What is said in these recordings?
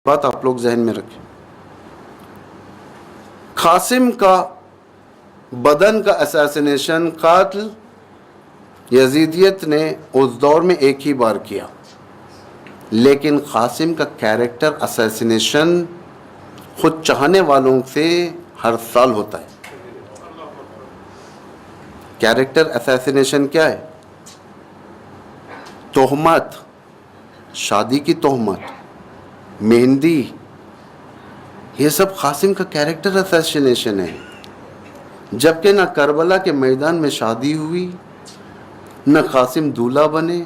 بات آپ لوگ ذہن میں رکھیں. قاسم کا بدن کا اساسینیشن قاتل یزیدیت نے اس دور میں ایک ہی بار کیا، لیکن قاسم کا کیریکٹر اساسینیشن خود چاہنے والوں سے ہر سال ہوتا ہے. کیریکٹر اساسینیشن کیا ہے؟ تہمت، شادی کی تہمت، مہندی، یہ سب قاسم کا کیریکٹر اساسینیشن ہے. جبکہ نہ کربلا کے میدان میں شادی ہوئی، نہ قاسم دولہا بنے.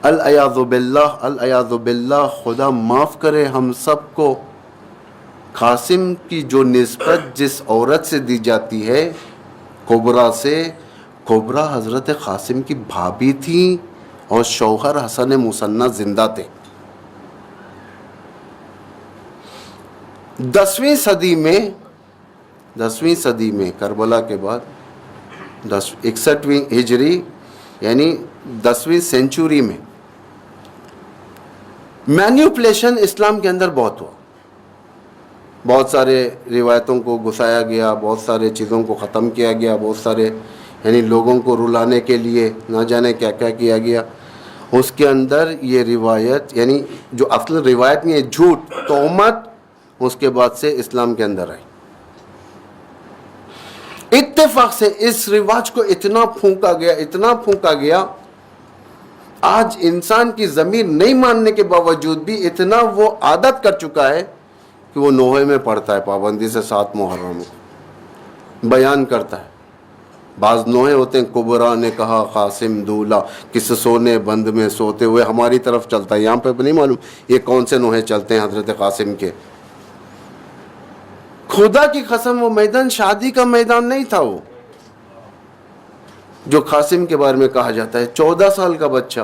العیاذ باللہ، العیاذ باللہ، خدا معاف کرے ہم سب کو. قاسم کی جو نسبت جس عورت سے دی جاتی ہے کبرا سے، کبرا حضرت قاسم کی بھابھی تھی اور شوہر حسن مثنیٰ زندہ تھے. 10ویں صدی میں کربلا کے بعد 61ویں ہجری یعنی 10ویں سینچوری میں مینیپولیشن اسلام کے اندر بہت ہوا. بہت سارے روایتوں کو گھسایا گیا، بہت سارے چیزوں کو ختم کیا گیا، بہت سارے یعنی لوگوں کو رلانے کے لیے نہ جانے کیا کیا کیا گیا. اس کے اندر یہ روایت یعنی جو اصل روایت نہیں ہے، جھوٹ، تہمت، اس کے بعد سے اسلام کے اندر آئی. اتفاق سے اس رواج کو اتنا پھونکا گیا، آج انسان کی ضمیر نہیں ماننے کے باوجود بھی اتنا وہ عادت کر چکا ہے کہ وہ نوحے میں پڑھتا ہے پابندی سے 7 محرم کو بیان کرتا ہے. بعض نوحے ہوتے ہیں، کبرا نے کہا قاسم دولہا کس سونے بند میں سوتے ہوئے، ہماری طرف چلتا ہے. یہاں پہ نہیں معلوم یہ کون سے نوحے چلتے ہیں حضرت قاسم کے. خدا کی قسم وہ میدان شادی کا میدان نہیں تھا. وہ جو قاسم کے بارے میں کہا جاتا ہے 14 سال کا بچہ،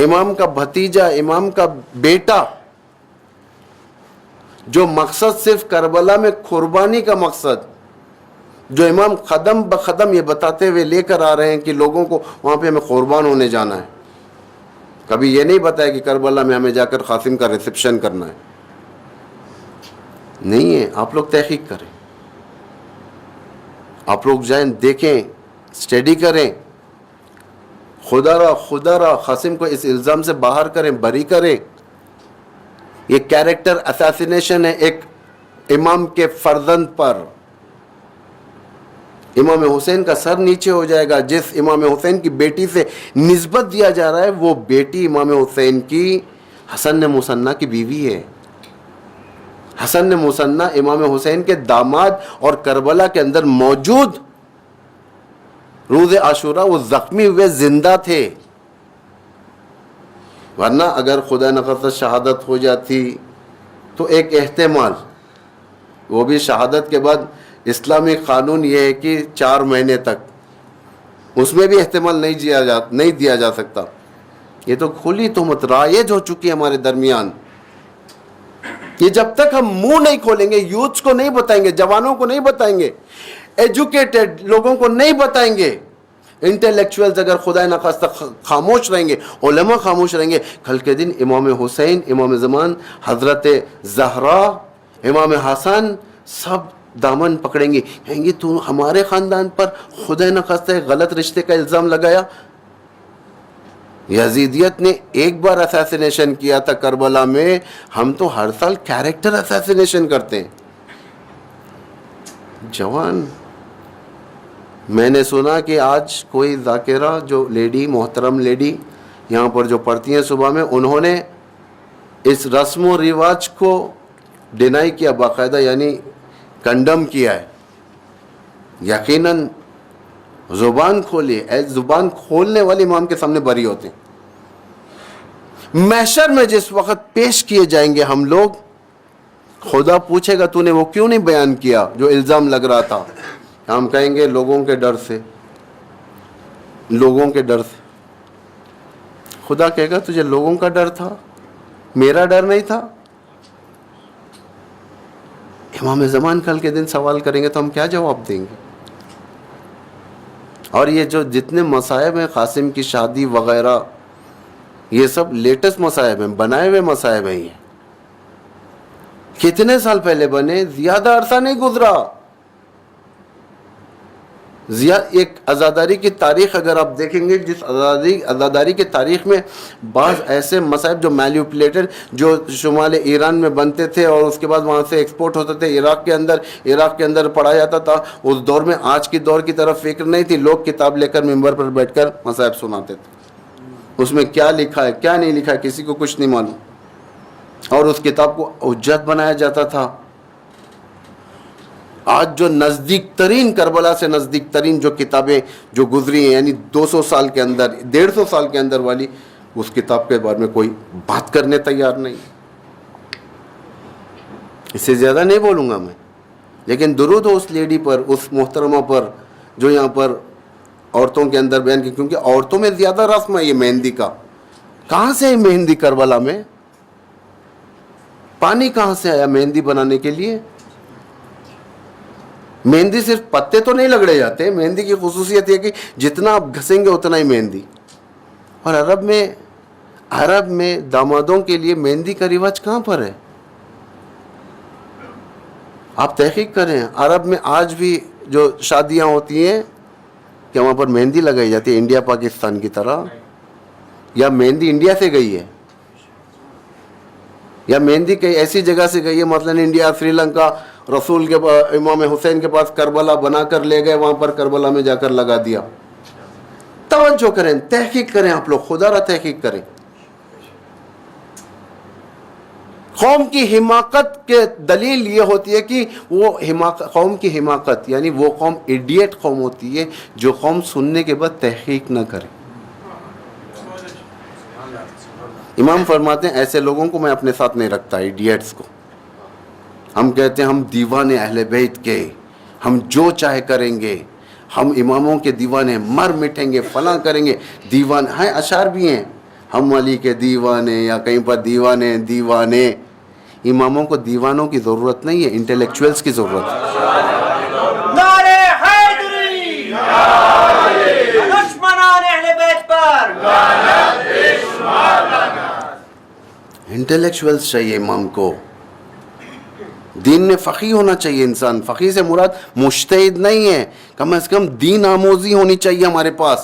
امام کا بھتیجا، امام کا بیٹا، جو مقصد صرف کربلا میں قربانی کا مقصد، جو امام قدم بقدم یہ بتاتے ہوئے لے کر آ رہے ہیں کہ لوگوں کو وہاں پہ ہمیں قربان ہونے جانا ہے. کبھی یہ نہیں بتایا کہ کربلا میں ہمیں جا کر قاسم کا ریسپشن کرنا ہے. نہیں ہے. آپ لوگ تحقیق کریں، آپ لوگ جائیں، دیکھیں، اسٹڈی کریں. خدا را قاسم کو اس الزام سے باہر کریں، بری کریں. یہ کیریکٹر اساسینیشن ہے ایک امام کے فرزند پر. امام حسین کا سر نیچے ہو جائے گا. جس امام حسین کی بیٹی سے نسبت دیا جا رہا ہے وہ بیٹی امام حسین کی حسن مثنیٰ کی بیوی ہے. حسن مثنیٰ امام حسین کے داماد اور کربلا کے اندر موجود روز عاشورہ وہ زخمی ہوئے زندہ تھے. ورنہ اگر خدا نخواستہ شہادت ہو جاتی تو ایک احتمال، وہ بھی شہادت کے بعد اسلامی قانون یہ ہے کہ 4 مہینے تک، اس میں بھی احتمال نہیں دیا جا سکتا. یہ تو کھلی تہمت رائج ہو چکی ہے ہمارے درمیان. یہ جب تک ہم منہ نہیں کھولیں گے، یوتھس کو نہیں بتائیں گے، جوانوں کو نہیں بتائیں گے، ایجوکیٹڈ لوگوں کو نہیں بتائیں گے، انٹلیکچوئلز اگر خدا نخواستہ خاموش رہیں گے، علماء خاموش رہیں گے، کل کے دن امام حسین، امام زمان، حضرت زہرا، امام حسن سب دامن پکڑیں گے، کہیں گے تو ہمارے خاندان پر خدا نخواستہ غلط رشتے کا الزام لگایا. یزیدیت نے ایک بار اساسینیشن کیا تھا کربلا میں، ہم تو ہر سال کیریکٹر اساسینیشن کرتے ہیں. جوان، میں نے سنا کہ آج کوئی ذاکرہ جو لیڈی، محترم لیڈی یہاں پر جو پڑھتی ہیں صبح میں، انہوں نے اس رسم و رواج کو ڈینائی کیا باقاعدہ، یعنی کنڈم کیا ہے. یقیناً زبان کھولی، زبان کھولنے والے امام کے سامنے بری ہوتے ہیں. محشر میں جس وقت پیش کیے جائیں گے ہم لوگ، خدا پوچھے گا تو نے وہ کیوں نہیں بیان کیا جو الزام لگ رہا تھا. ہم کہیں گے لوگوں کے ڈر سے. خدا کہے گا تجھے لوگوں کا ڈر تھا، میرا ڈر نہیں تھا. امام زمان کل کے دن سوال کریں گے تو ہم کیا جواب دیں گے؟ اور یہ جو جتنے مصائب ہیں، قاسم کی شادی وغیرہ، یہ سب لیٹسٹ مصائب ہیں, بنائے ہوئے مصائب ہیں. یہ کتنے سال پہلے بنے, زیادہ عرصہ نہیں گزرا. ایک عزاداری کی تاریخ اگر آپ دیکھیں گے, جس عزاداری کی تاریخ میں بعض ایسے مصائب جو مینیپولیٹڈ, جو شمال ایران میں بنتے تھے اور اس کے بعد وہاں سے ایکسپورٹ ہوتے تھے عراق کے اندر پڑھا جاتا تھا. اس دور میں آج کی دور کی طرف فکر نہیں تھی, لوگ کتاب لے کر ممبر پر بیٹھ کر مصائب سناتے تھے. اس میں کیا لکھا ہے کیا نہیں لکھا ہے کسی کو کچھ نہیں معلوم, اور اس کتاب کو حجت بنایا جاتا تھا. آج جو نزدیک ترین, کربلا سے نزدیک ترین جو کتابیں جو گزری ہیں, یعنی 200 سال کے اندر 150 سال کے اندر والی, اس کتاب کے بارے میں کوئی بات کرنے تیار نہیں. اس سے زیادہ نہیں بولوں گا میں, لیکن درود ہو اس لیڈی پر, اس محترمہ پر جو یہاں پر عورتوں کے اندر بیان کی, کیونکہ عورتوں میں زیادہ رسم ہے یہ مہندی کا. کہاں سے ہے مہندی کربلا میں؟ پانی کہاں سے آیا مہندی بنانے کے لیے؟ مہندی صرف پتے تو نہیں لگڑے جاتے, مہندی کی خصوصیت یہ کہ جتنا آپ گھسیں گے اتنا ہی مہندی. اور عرب میں دامادوں کے لیے مہندی کا رواج کہاں پر ہے؟ آپ تحقیق کریں, عرب میں آج بھی جو شادیاں ہوتی ہیں کہ وہاں پر مہندی لگائی جاتی ہے انڈیا پاکستان کی طرح, یا مہندی انڈیا سے گئی ہے, یا مہندی کئی ایسی جگہ سے گئی ہے, مثلا انڈیا, سری لنکا, رسول کے امام حسین کے پاس کربلا بنا کر لے گئے, وہاں پر کربلا میں جا کر لگا دیا. توجہ کریں, تحقیق کریں, آپ لوگ خدا را تحقیق کریں. قوم کی حماقت کے دلیل یہ ہوتی ہے کہ وہ قوم کی حماقت, یعنی وہ قوم ایڈیٹ قوم ہوتی ہے جو قوم سننے کے بعد تحقیق نہ کرے. امام فرماتے ہیں ایسے لوگوں کو میں اپنے ساتھ نہیں رکھتا, ایڈیٹس کو. ہم کہتے ہیں ہم دیوانے اہل بیت کے, ہم جو چاہے کریں گے, ہم اماموں کے دیوانے, مر مٹیں گے, فلاں کریں گے. دیوان ہیں, اشعار بھی ہیں, ہم علی کے دیوانے, یا کہیں پر دیوانے. اماموں کو دیوانوں کی ضرورت نہیں ہے, انٹلیکچوئلز کی ضرورت ہے. نعرہ حیدری, دشمنان اہل بیت پر انٹلیکچوئلز چاہیے امام کو. دین میں فقیہ ہونا چاہیے انسان. فقیہ سے مراد مجتہد نہیں ہے, کم از کم دین آموزی ہونی چاہیے ہمارے پاس.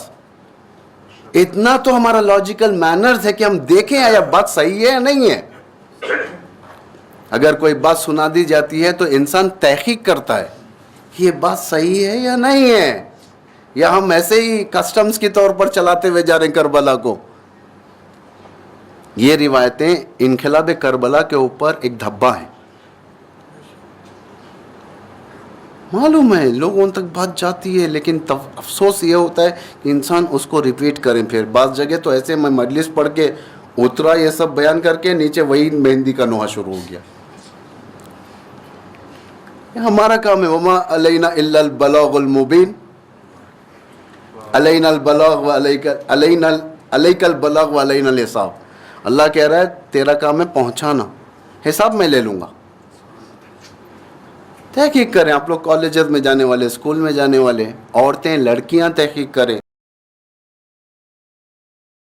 اتنا تو ہمارا لاجیکل مینرز ہے کہ ہم دیکھیں آیا بات صحیح ہے یا نہیں ہے. اگر کوئی بات سنا دی جاتی ہے تو انسان تحقیق کرتا ہے یہ بات صحیح ہے یا نہیں ہے, یا ہم ایسے ہی کسٹمز کی طور پر چلاتے ہوئے جا رہے ہیں کربلا کو. یہ روایتیں انقلاب کربلا کے اوپر ایک دھبا ہے. معلوم ہے لوگوں تک بات جاتی ہے, لیکن افسوس یہ ہوتا ہے کہ انسان اس کو ریپیٹ کریں. پھر بعض جگہ تو ایسے میں مجلس پڑھ کے اترا یہ سب بیان کر کے, نیچے وہی مہندی کا نوحہ شروع ہو گیا. ہمارا کام ہے وما علینا الا البلاغ المبین, علینا البلاغ علیک البلاغ وعلینا الحساب. اللہ کہہ رہا ہے تیرا کام ہے پہنچانا, حساب میں لے لوں گا. تحقیق کریں آپ لوگ, کالجز میں جانے والے, اسکول میں جانے والے, عورتیں لڑکیاں تحقیق کریں.